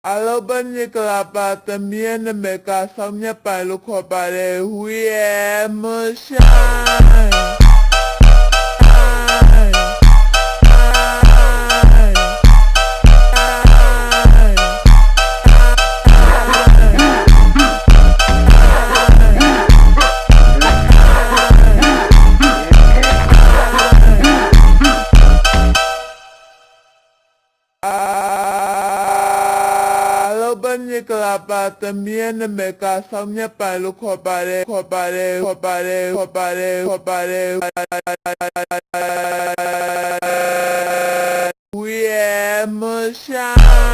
Alo bên như là bà tầm miên mẹ cả xong nhá bà lúc họ bà đề huy em mơ shine. Bên như là bà tầm miên mẹ cả xong nhá bà lúc họ bà đề huy em mơ shine.